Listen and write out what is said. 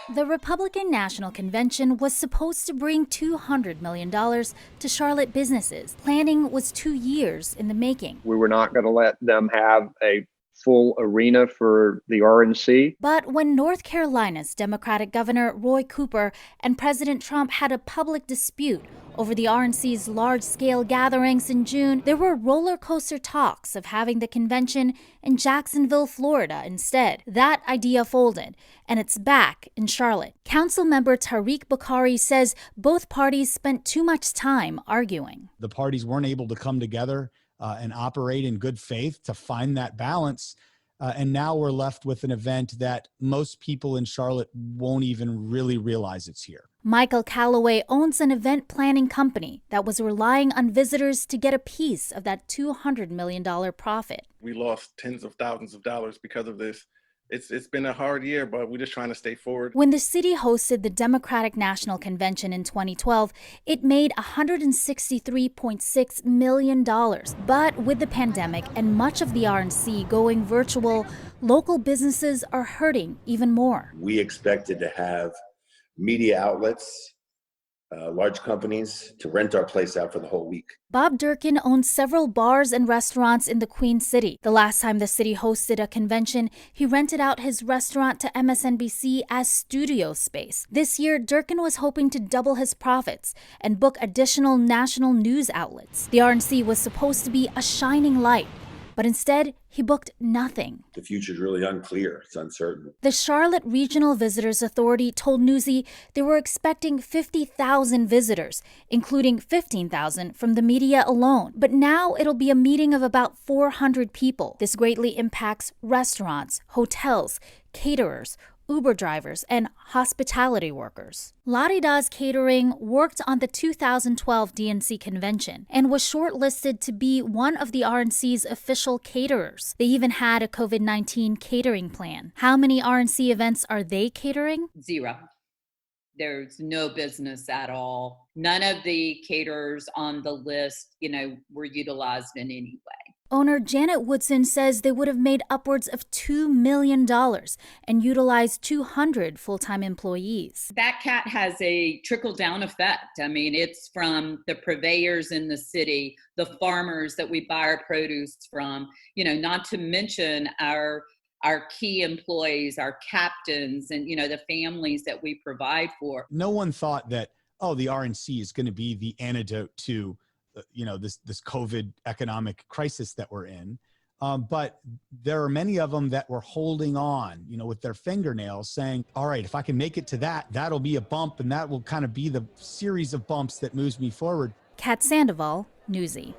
The Republican National Convention was supposed to bring $200 million to Charlotte businesses. Planning was 2 years in the making. We were not going to let them have a full arena for the RNC. But when North Carolina's Democratic Governor Roy Cooper and President Trump had a public dispute over the RNC's large-scale gatherings in June, there were roller coaster talks of having the convention in Jacksonville, Florida instead. That idea folded, and it's back in Charlotte. Councilmember Tariq Bokhari says both parties spent too much time arguing. The parties weren't able to come together and operate in good faith to find that balance. And now we're left with an event that most people in Charlotte won't even really realize it's here. Michael Calloway owns an event planning company that was relying on visitors to get a piece of that $200 million profit. We lost tens of thousands of dollars because of this. It's been a hard year, but we're just trying to stay forward. When the city hosted the Democratic National Convention in 2012, it made $163.6 million. But with the pandemic and much of the RNC going virtual, local businesses are hurting even more. We expected to have media outlets, large companies to rent our place out for the whole week. Bob Durkin owns several bars and restaurants in the Queen City. The last time the city hosted a convention, he rented out his restaurant to MSNBC as studio space. This year, Durkin was hoping to double his profits and book additional national news outlets. The RNC was supposed to be a shining light, but instead, he booked nothing. The future's really unclear. It's uncertain. The Charlotte Regional Visitors Authority told Newsy they were expecting 50,000 visitors, including 15,000 from the media alone. But now it'll be a meeting of about 400 people. This greatly impacts restaurants, hotels, caterers, Uber drivers, and hospitality workers. La Di Da's Catering worked on the 2012 DNC convention and was shortlisted to be one of the RNC's official caterers. They even had a COVID-19 catering plan. How many RNC events are they catering? 0. There's no business at all. None of the caterers on the list, were utilized in any way. Owner Janet Woodson says they would have made upwards of $2 million and utilized 200 full-time employees. That cat has a trickle-down effect. I mean, it's from the purveyors in the city, the farmers that we buy our produce from, not to mention our key employees, our captains, and, the families that we provide for. No one thought that, the RNC is going to be the antidote to this COVID economic crisis that we're in. But there are many of them that were holding on, with their fingernails saying, all right, if I can make it to that'll be a bump, and that will kind of be the series of bumps that moves me forward. Kat Sandoval, Newsy.